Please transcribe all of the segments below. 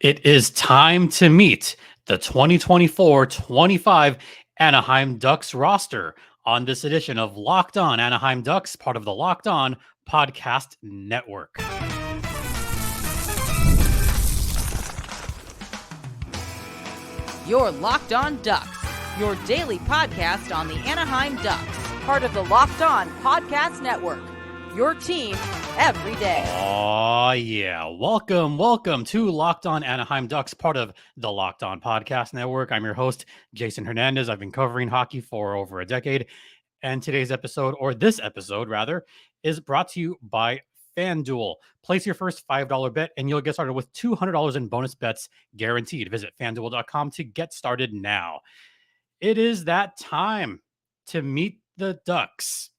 It is time to meet the 2024-25 Anaheim Ducks roster on this edition of Locked On Anaheim Ducks, part of the Locked On Podcast Network. You're Locked On Ducks, your daily podcast on the Anaheim Ducks, part of the Locked On Podcast Network. Your team every day. Oh, yeah. Welcome to Locked On Anaheim Ducks, part of the Locked On Podcast Network. I'm your host, Jason Hernandez. I've been covering hockey for over a decade. And today's episode, or this episode rather, is brought to you by FanDuel. Place your first $5 bet and you'll get started with $200 in bonus bets guaranteed. Visit FanDuel.com to get started now. It is that time to meet the Ducks.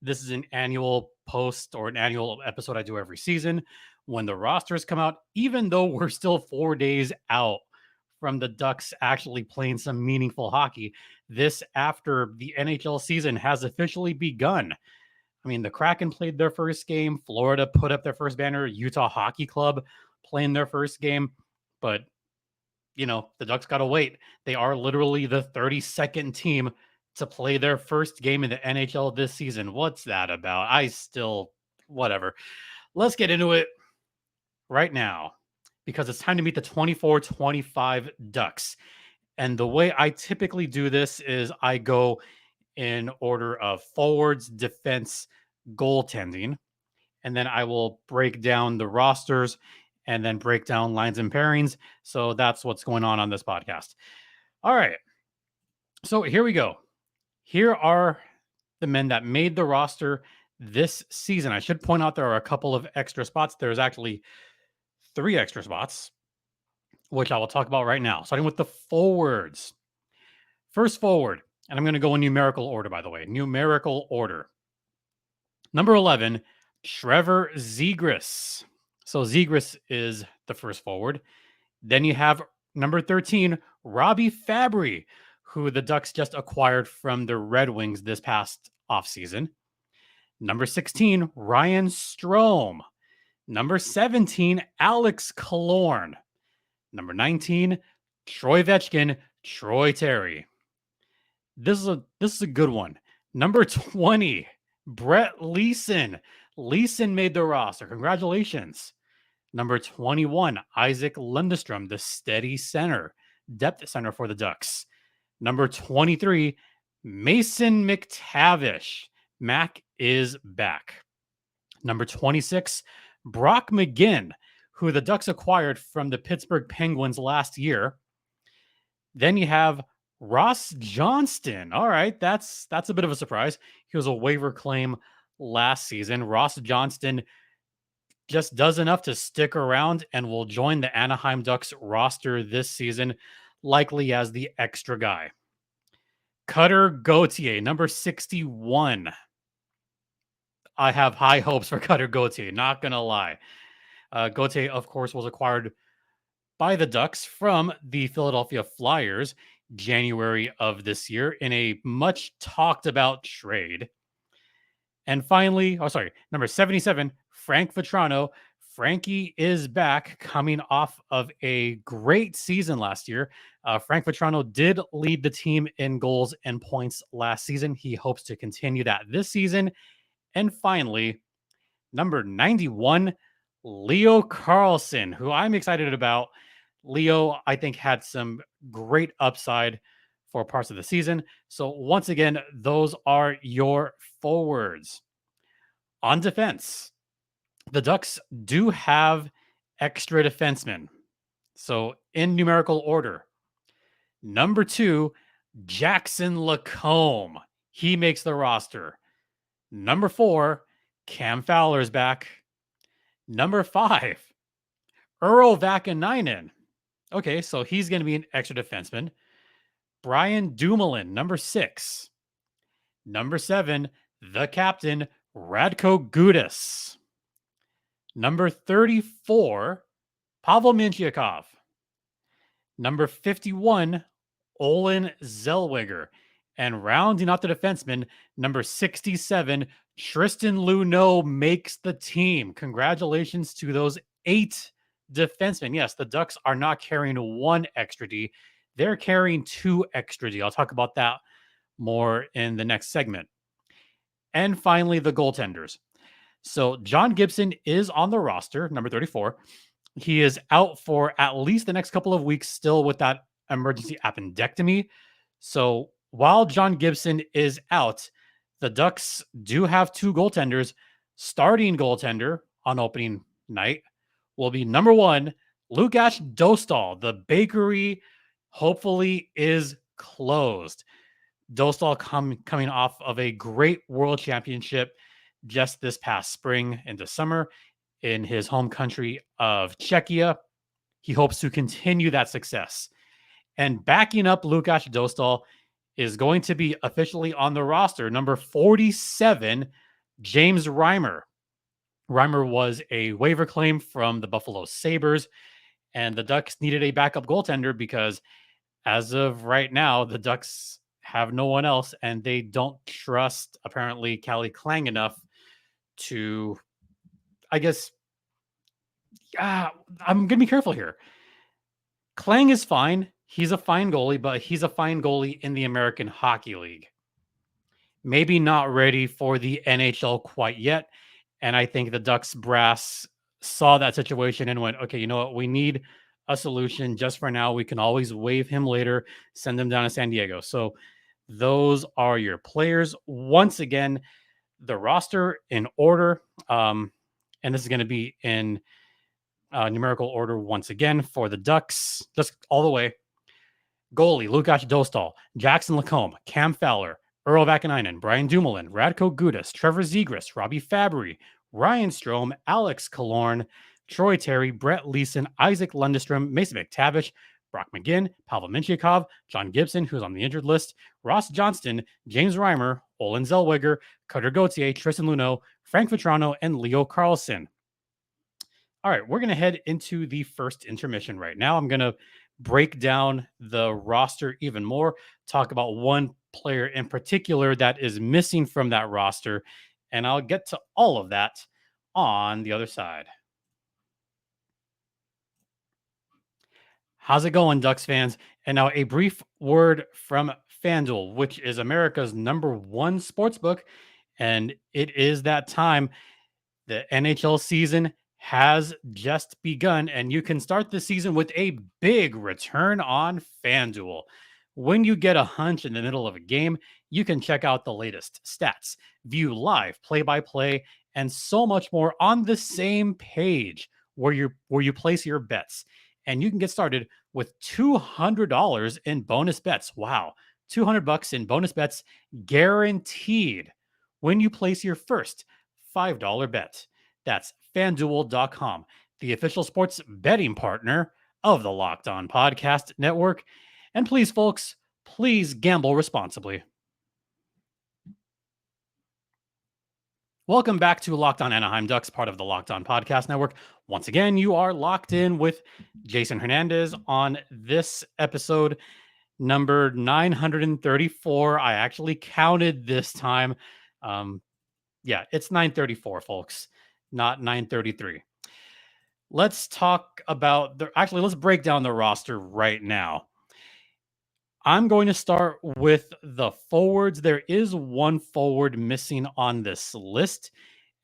This is an annual post or an annual episode I do every season when the rosters come out, even though we're still 4 days out from the Ducks actually playing some meaningful hockey. This after the NHL season has officially begun. I mean, the Kraken played their first game. Florida put up their first banner. Utah Hockey Club playing their first game. But, the Ducks got to wait. They are literally the 32nd team to play their first game in the NHL this season. What's that about? Whatever. Let's get into it right now because it's time to meet the 24-25 Ducks. And the way I typically do this is I go in order of forwards, defense, goaltending, and then I will break down the rosters and then break down lines and pairings. So that's what's going on this podcast. All right. So here we go. Here are the men that made the roster this season. I should point out there are a couple of extra spots. There's actually 3 extra spots, which I will talk about right now. Starting with the forwards. First forward, and I'm going to go in numerical order, by the way. Numerical order. Number 11, Trevor Zegras. So Zegras is the first forward. Then you have number 13, Robbie Fabry, who the Ducks just acquired from the Red Wings this past offseason. Number 16, Ryan Strome. Number 17, Alex Killorn. Number 19, Troy Vetchkin, Troy Terry. This is a good one. Number 20, Brett Leeson. Leeson made the roster. Congratulations. Number 21, Isaac Lundestrom, the steady center, depth center for the Ducks. Number 23, Mason McTavish. Mac is back. Number 26, Brock McGinn, who the Ducks acquired from the Pittsburgh Penguins last year. Then you have Ross Johnston. All right, that's a bit of a surprise. He was a waiver claim last season. Ross Johnston just does enough to stick around and will join the Anaheim Ducks roster this season, likely as the extra guy. Cutter Gauthier, number 61. I have high hopes for Cutter Gauthier, not going to lie. Gauthier, of course, was acquired by the Ducks from the Philadelphia Flyers January of this year in a much talked about trade. And finally, number 77, Frank Vatrano. Frankie is back, coming off of a great season last year. Frank Vatrano did lead the team in goals and points last season. He hopes to continue that this season. And finally, number 91, Leo Carlson, who I'm excited about. Leo, I think, had some great upside for parts of the season. So once again, those are your forwards. On defense, the Ducks do have extra defensemen. So in numerical order, number 2, Jackson Lacombe. He makes the roster. Number 4, Cam Fowler's back. Number 5, Earl Vakanainen. Okay, so he's going to be an extra defenseman. Brian Dumoulin, number 6. Number 7, the captain, Radko Gudas. Number 34, Pavel Mintyukov. Number 51, Olin Zellweger. And rounding out the defenseman, number 67, Tristan Luneau makes the team. Congratulations to those 8 defensemen. Yes, the Ducks are not carrying one extra D. They're carrying two extra D. I'll talk about that more in the next segment. And finally, the goaltenders. So John Gibson is on the roster, number 34. He is out for at least the next couple of weeks still with that emergency appendectomy. So while John Gibson is out, the Ducks do have two goaltenders. Starting goaltender on opening night will be number one, Lukasz Dostal. The bakery hopefully is closed. Dostal coming off of a great world championship just this past spring into summer in his home country of Czechia. He hopes to continue that success. And backing up Lukasz Dostal is going to be officially on the roster, number 47, James Reimer. Reimer was a waiver claim from the Buffalo Sabres, and the Ducks needed a backup goaltender because as of right now, the Ducks have no one else, and they don't trust, apparently, Calle Clang enough to, I guess, I'm going to be careful here. Clang is fine. He's a fine goalie, but he's a fine goalie in the American Hockey League. Maybe not ready for the NHL quite yet. And I think the Ducks brass saw that situation and went, okay, you know what? We need a solution just for now. We can always waive him later, send him down to San Diego. So those are your players. Once again, the roster in order. And this is going to be in numerical order once again for the Ducks, just all the way. Goalie, Lukasz Dostal, Jackson Lacombe, Cam Fowler, Earl Vakanainen, Brian Dumoulin, Radko Gudas, Trevor Zegras, Robbie Fabry, Ryan Strome, Alex Killorn, Troy Terry, Brett Leeson, Isaac Lundestrom, Mason McTavish, Brock McGinn, Pavel Mintyukov, John Gibson, who's on the injured list, Ross Johnston, James Reimer, Olin Zellweger, Cutter Gauthier, Tristan Luneau, Frank Vetrano, and Leo Carlson. All right, we're going to head into the first intermission right now. I'm going to break down the roster even more, talk about one player in particular that is missing from that roster, and I'll get to all of that on the other side. How's it going, Ducks fans? And now a brief word from FanDuel, which is America's #1 sportsbook, and it is that time. The NHL season has just begun, and you can start the season with a big return on FanDuel. When you get a hunch in the middle of a game, you can check out the latest stats, view live play-by-play, and so much more on the same page where you place your bets. And you can get started with $200 in bonus bets. Wow, $200 in bonus bets guaranteed when you place your first $5 bet. That's FanDuel.com, the official sports betting partner of the Locked On Podcast Network. And please, folks, please gamble responsibly. Welcome back to Locked On Anaheim Ducks, part of the Locked On Podcast Network. Once again, you are locked in with Jason Hernandez on this episode, number 934. I actually counted this time. Yeah, it's 934, folks, not 933. Let's talk about let's break down the roster right now. I'm going to start with the forwards. There is one forward missing on this list,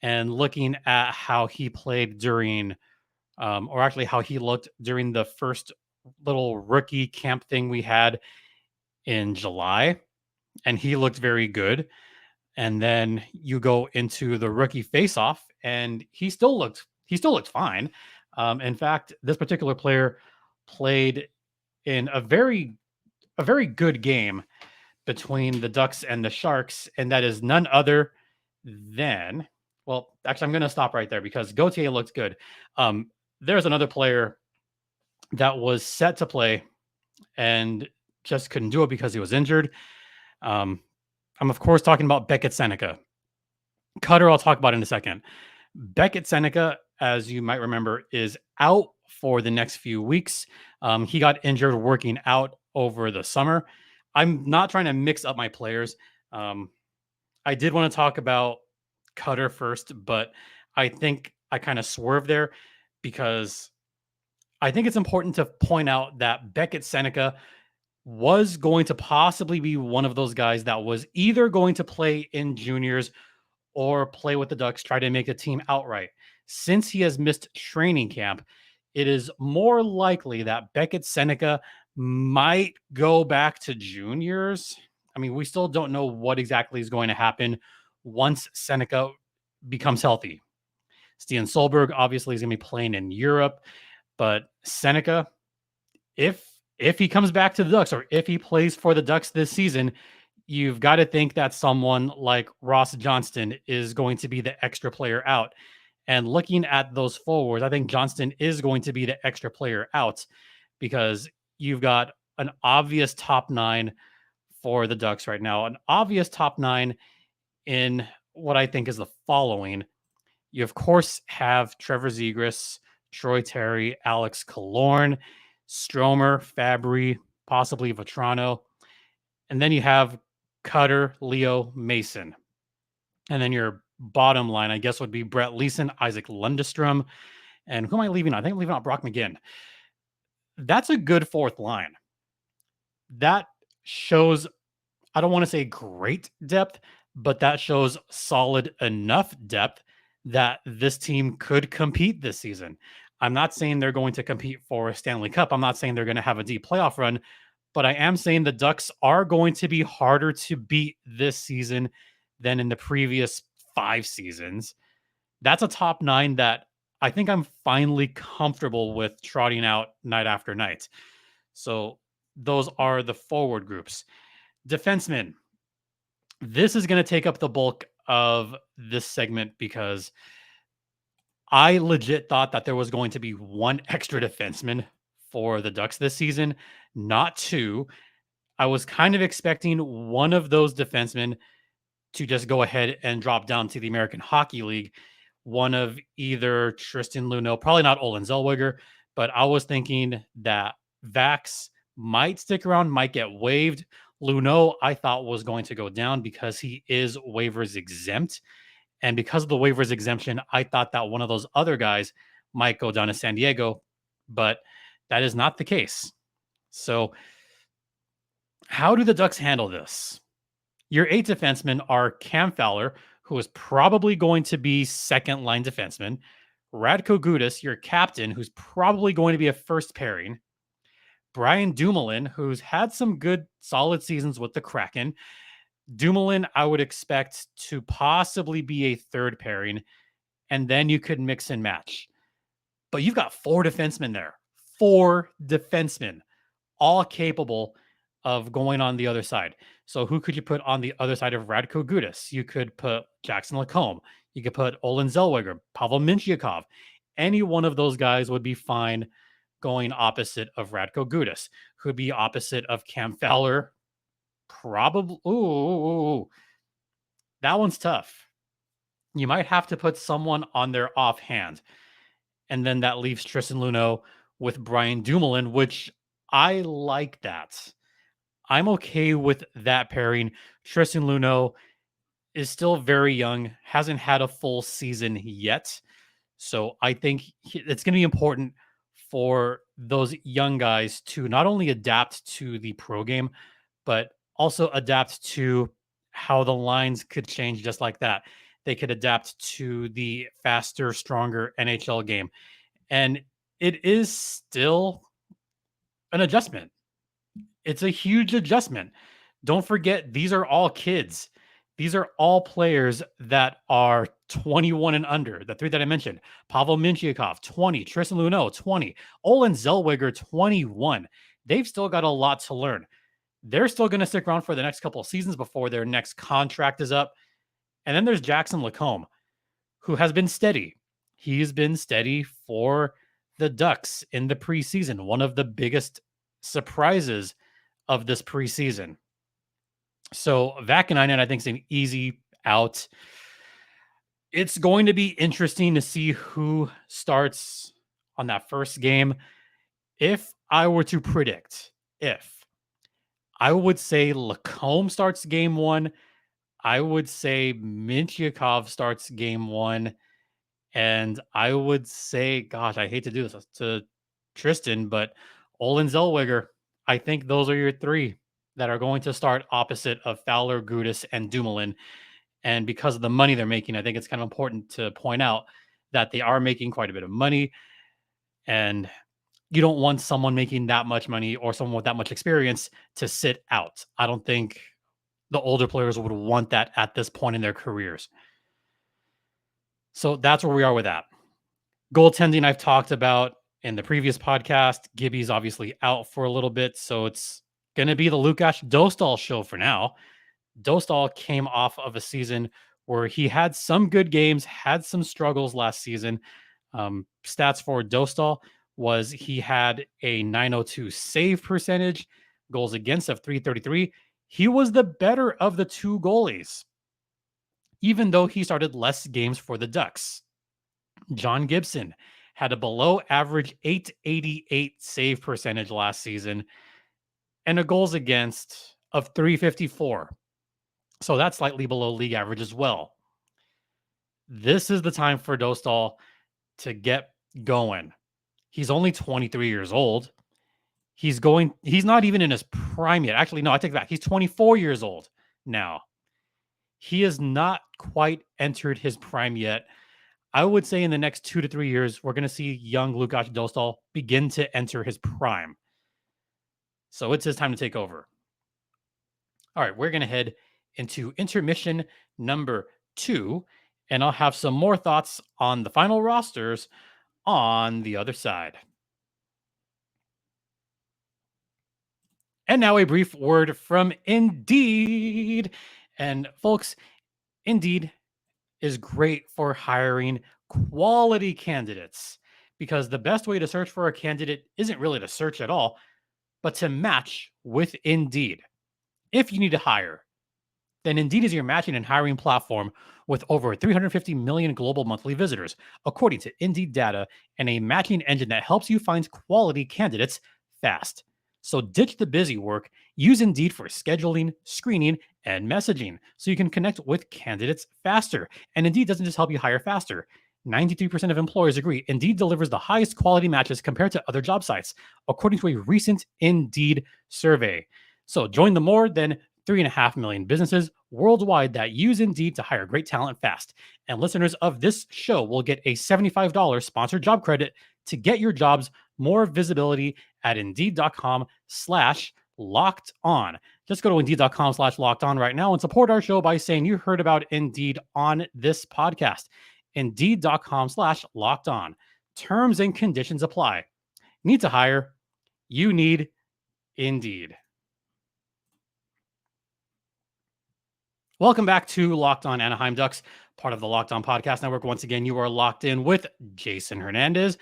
and looking at how he played during, or actually how he looked during the first little rookie camp thing we had in July, and he looked very good. And then you go into the rookie faceoff, and he still looked fine. In fact, this particular player played in a very good game between the Ducks and the Sharks, and that is none other than, well, actually, I'm going to stop right there because Gauthier looked good. There's another player that was set to play and just couldn't do it because he was injured. I'm, of course, talking about Beckett Seneca. Cutter, I'll talk about in a second. Beckett Seneca, as you might remember, is out for the next few weeks. He got injured working out over the summer. I'm not trying to mix up my players. I did want to talk about Cutter first, but I think I kind of swerved there because I think it's important to point out that Beckett Seneca was going to possibly be one of those guys that was either going to play in juniors or play with the Ducks, try to make the team outright. Since he has missed training camp, it is more likely that Beckett Seneca might go back to juniors. I mean, we still don't know what exactly is going to happen once Seneca becomes healthy. Steven Solberg obviously is going to be playing in Europe, but Seneca, if he comes back to the Ducks or if he plays for the Ducks this season, you've got to think that someone like Ross Johnston is going to be the extra player out. And looking at those forwards, I think Johnston is going to be the extra player out because you've got an obvious top nine for the Ducks right now, an obvious top nine in what I think is the following. You, of course, have Trevor Zegras, Troy Terry, Alex Killorn, Stromer, Fabry, possibly Vetrano. And then you have Cutter, Leo, Mason. And then your bottom line, I guess, would be Brett Leeson, Isaac Lundestrom. And who am I leaving out? I think I'm leaving out Brock McGinn. That's a good fourth line. That shows, I don't want to say great depth, but that shows solid enough depth that this team could compete this season. I'm not saying they're going to compete for a Stanley Cup. I'm not saying they're going to have a deep playoff run, but I am saying the Ducks are going to be harder to beat this season than in the previous 5 seasons. That's a top 9 that I think I'm finally comfortable with trotting out night after night. So those are the forward groups. Defensemen. This is going to take up the bulk of this segment because I legit thought that there was going to be one extra defenseman for the Ducks this season, not two. I was kind of expecting one of those defensemen to just go ahead and drop down to the American Hockey League. One of either Tristan Luneau, probably not Olin Zellweger, but I was thinking that Vax might stick around, might get waived. Luneau, I thought was going to go down because he is waivers exempt. And because of the waivers exemption, I thought that one of those other guys might go down to San Diego, but that is not the case. So, how do the Ducks handle this? Your 8 defensemen are Cam Fowler, who is probably going to be second line defenseman, Radko Gudas, your captain, who's probably going to be a first pairing, Brian Dumoulin, who's had some good solid seasons with the Kraken. Dumoulin, I would expect to possibly be a third pairing, and then you could mix and match. But you've got 4 defensemen there, 4 defensemen, all capable of going on the other side. So who could you put on the other side of Radko Gudas? You could put Jackson Lacombe. You could put Olin Zellweger, Pavel Mintyukov. Any one of those guys would be fine going opposite of Radko Gudas, who'd be opposite of Cam Fowler. Probably. Ooh, that one's tough. You might have to put someone on their offhand. And then that leaves Tristan Luneau with Brian Dumoulin, which I like that. I'm okay with that pairing. Tristan Luneau is still very young, hasn't had a full season yet. So I think it's going to be important for those young guys to not only adapt to the pro game, but also adapt to how the lines could change just like that. They could adapt to the faster, stronger NHL game. And it is still an adjustment. It's a huge adjustment. Don't forget, these are all kids. These are all players that are 21 and under. The 3 that I mentioned: Pavel Mintyukov, 20; Tristan Luneau, 20; Olin Zellweger, 21. They've still got a lot to learn. They're still going to stick around for the next couple of seasons before their next contract is up. And then there's Jackson Lacombe, who has been steady. He's been steady for the Ducks in the preseason. One of the biggest surprises of this preseason. So Vakanainen, I think, is an easy out. It's going to be interesting to see who starts on that first game. If I were to predict, I would say Lacombe starts game 1. I would say Mintyukov starts game 1. And I would say, gosh, I hate to do this, to Tristan, but Olin Zellweger. I think those are your three that are going to start opposite of Fowler, Gudis, and Dumoulin. And because of the money they're making, I think it's kind of important to point out that they are making quite a bit of money. And you don't want someone making that much money or someone with that much experience to sit out. I don't think the older players would want that at this point in their careers. So that's where we are with that. Goaltending, I've talked about in the previous podcast. Gibby's obviously out for a little bit, so it's going to be the Lukáš Dostal show for now. Dostal came off of a season where he had some good games, had some struggles last season. Stats for Dostal was he had a .902 save percentage, goals against of .333. He was the better of the two goalies, even though he started less games for the Ducks. John Gibson had a below average .888 save percentage last season and a goals against of .354. So that's slightly below league average as well. This is the time for Dostal to get going. He's only 23 years old. He's not even in his prime yet. Actually, no, I take it back. He's 24 years old now. He has not quite entered his prime yet. I would say in the next 2 to 3 years, we're going to see young Lukáš Dostal begin to enter his prime. So it's his time to take over. All right, we're going to head into intermission number 2, and I'll have some more thoughts on the final rosters on the other side. And now a brief word from Indeed. And folks, Indeed is great for hiring quality candidates because the best way to search for a candidate isn't really to search at all, but to match with Indeed. If you need to hire, then Indeed is your matching and hiring platform with over 350 million global monthly visitors, according to Indeed data, and a matching engine that helps you find quality candidates fast. So ditch the busy work, use Indeed for scheduling, screening, and messaging so you can connect with candidates faster. And Indeed doesn't just help you hire faster. 93% of employers agree Indeed delivers the highest quality matches compared to other job sites, according to a recent Indeed survey. So join the more than 3.5 million businesses worldwide that use Indeed to hire great talent fast. And listeners of this show will get a $75 sponsored job credit to get your jobs more visibility at Indeed.com/locked on. Just go to Indeed.com/locked on right now and support our show by saying you heard about Indeed on this podcast. Indeed.com/locked on. Terms and conditions apply. Need to hire? You need Indeed. Welcome back to Locked On Anaheim Ducks, part of the Locked On Podcast Network. Once again, you are locked in with Jason Hernandez,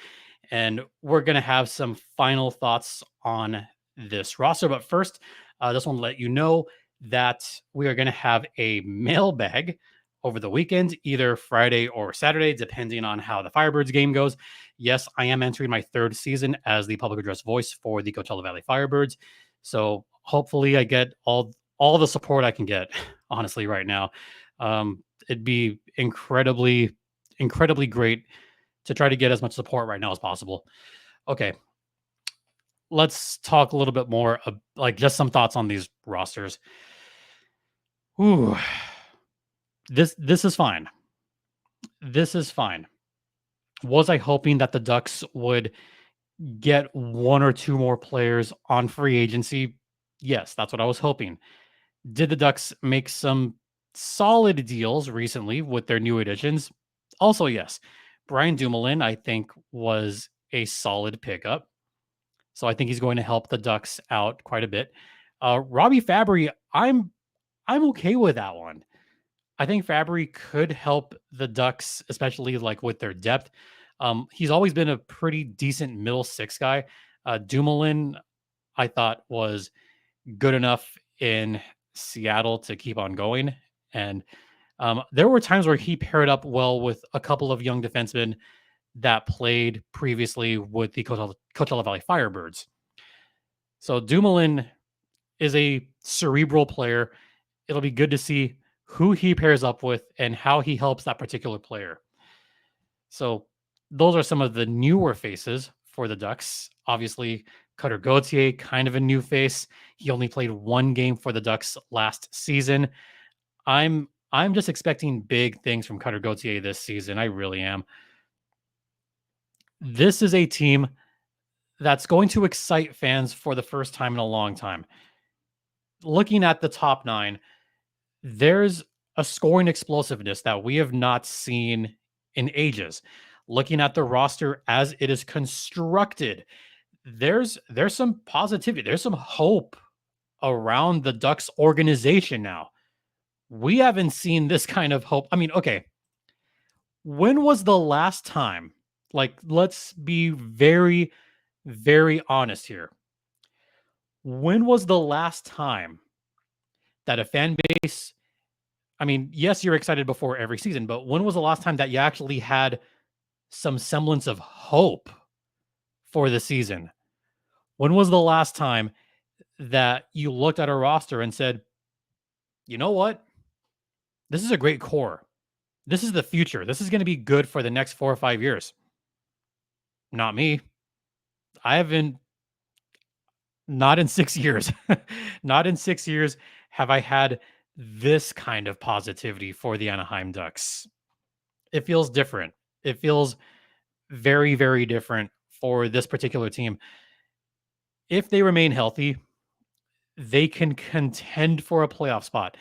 and we're going to have some final thoughts on this roster. But first, I just want to let you know that we are going to have a mailbag over the weekend, either Friday or Saturday, depending on how the Firebirds game goes. Yes, I am entering my 3rd season as the public address voice for the Coachella Valley Firebirds. So hopefully I get all the support I can get, honestly, right now. It'd be incredibly great to try to get as much support right now as possible. Okay. Let's talk a little bit more of, just some thoughts on these rosters. Ooh. This is fine. This is fine. Was I hoping that the Ducks would get 1 or 2 more players on free agency? Yes, that's what I was hoping. Did the Ducks make some solid deals recently with their new additions? Also, yes. Brian Dumoulin, I think, was a solid pickup. So I think he's going to help the Ducks out quite a bit. Robbie Fabry, I'm okay with that one. I think Fabry could help the Ducks, especially with their depth. He's always been a pretty decent middle 6 guy. Dumoulin, I thought, was good enough in Seattle to keep on going. And there were times where he paired up well with a couple of young defensemen that played previously with the Coachella Valley Firebirds. So Dumoulin is a cerebral player. It'll be good to see who he pairs up with and how he helps that particular player. So those are some of the newer faces for the Ducks. Obviously, Cutter Gauthier, kind of a new face. He only played one game for the Ducks last season. I'm just expecting big things from Cutter Gauthier this season. I really am. This is a team that's going to excite fans for the first time in a long time. Looking at the top nine, there's a scoring explosiveness that we have not seen in ages. Looking at the roster as it is constructed, there's some positivity, there's some hope around the Ducks organization now. We haven't seen this kind of hope. I mean, okay, when was the last time? Like, let's be very, very honest here. When was the last time that a fan base, I mean, yes, you're excited before every season, but when was the last time that you actually had some semblance of hope for the season? When was the last time that you looked at a roster and said, you know what? This is a great core. This is the future. This is going to be good for the next 4 or 5 years. Not me. I haven't, not in 6 years. Not in 6 years have I had this kind of positivity for the Anaheim Ducks. It feels different. It feels very, very different for this particular team. If they remain healthy, they can contend for a playoff spot.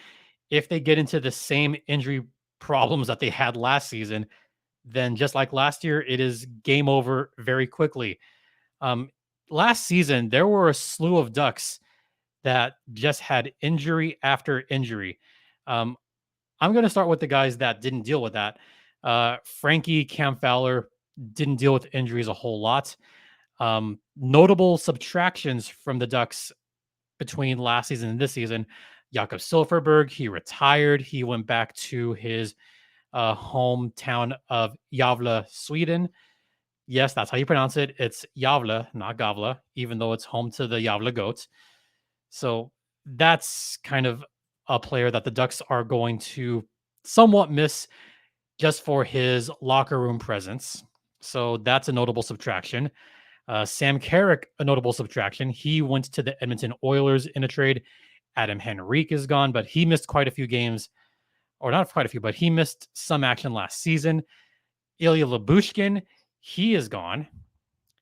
If they get into the same injury problems that they had last season, then just like last year, it is game over very quickly. Last season, there were a slew of Ducks that just had injury after injury. I'm going to start with the guys that didn't deal with that. Frankie Cam Fowler didn't deal with injuries a whole lot. Notable subtractions from the Ducks between last season and this season. Jakob Silfverberg, he retired. He went back to his hometown of Gävle, Sweden. Yes, that's how you pronounce it. It's Gävle, not Gavle, even though it's home to the Gävle Goats. So that's kind of a player that the Ducks are going to somewhat miss just for his locker room presence. So that's a notable subtraction. Sam Carrick, a notable subtraction. He went to the Edmonton Oilers in a trade. Adam Henrique is gone, but he missed quite a few games, or not quite a few, but he missed some action last season. Ilya Lyubushkin, he is gone.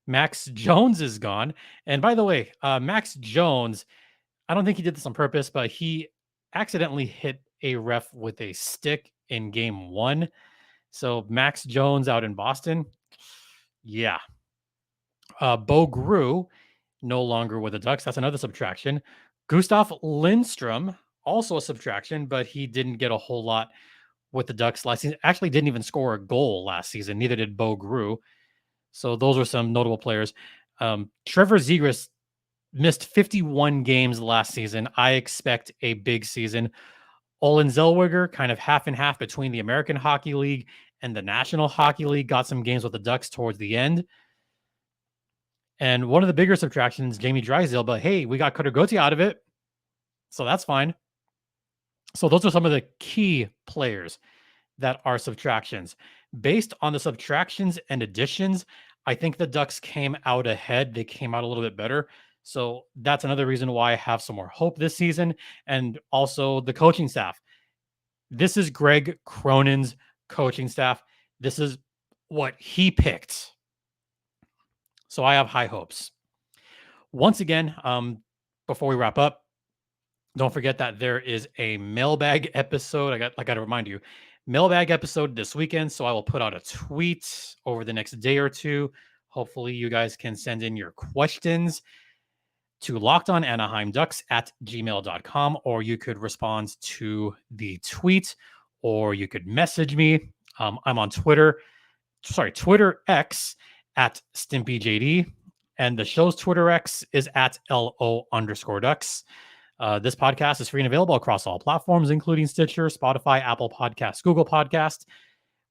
Max Jones is gone. And by the way, Max Jones, I don't think he did this on purpose, but he accidentally hit a ref with a stick in game 1. So Max Jones out in Boston. Yeah. Bo Grew, no longer with the Ducks. That's another subtraction. Gustav Lindstrom, also a subtraction, but he didn't get a whole lot with the Ducks last season. Actually didn't even score a goal last season. Neither did Bo Grew. So those are some notable players. Trevor Zegras missed 51 games last season. I expect a big season. Olin Zellweger, kind of half and half between the American Hockey League and the National Hockey League, got some games with the Ducks towards the end. And one of the bigger subtractions, Jamie Drysdale, but hey, we got Cutter Gauthier out of it. So that's fine. So those are some of the key players that are subtractions. Based on the subtractions and additions, I think the Ducks came out ahead. They came out a little bit better. So that's another reason why I have some more hope this season. And also the coaching staff. This is Greg Cronin's coaching staff. This is what he picked. So I have high hopes. Once again, before we wrap up, don't forget that there is a mailbag episode. I got to remind you, mailbag episode this weekend. So I will put out a tweet over the next day or two. Hopefully you guys can send in your questions to lockedonanaheimducks@gmail.com, or you could respond to the tweet, or you could message me. I'm on Twitter X @StimpyJD, and the show's Twitter X is @LO_Ducks. This podcast is free and available across all platforms, including Stitcher, Spotify, Apple Podcasts, Google Podcasts.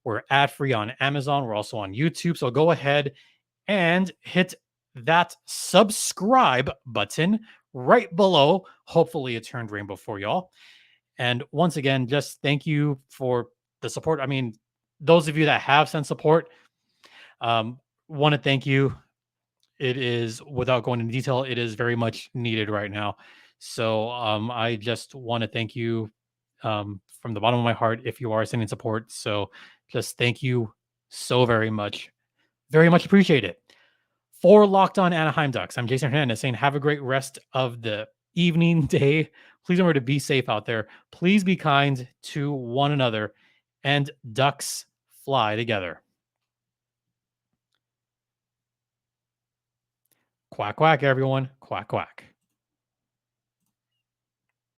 We're ad-free on Amazon. We're also on YouTube. So go ahead and hit that subscribe button right below. Hopefully it turned rainbow for y'all. And once again, just thank you for the support. I mean, those of you that have sent support, want to thank you. it is, without going into detail, it is very much needed right now. So I just want to thank you from the bottom of my heart if you are sending support. So just thank you so very much. Very much appreciate it. For Locked On Anaheim Ducks, I'm Jason Hernandez saying have a great rest of the evening, day. Please remember to be safe out there. Please be kind to one another, and Ducks fly together. Quack, quack, everyone. Quack, quack.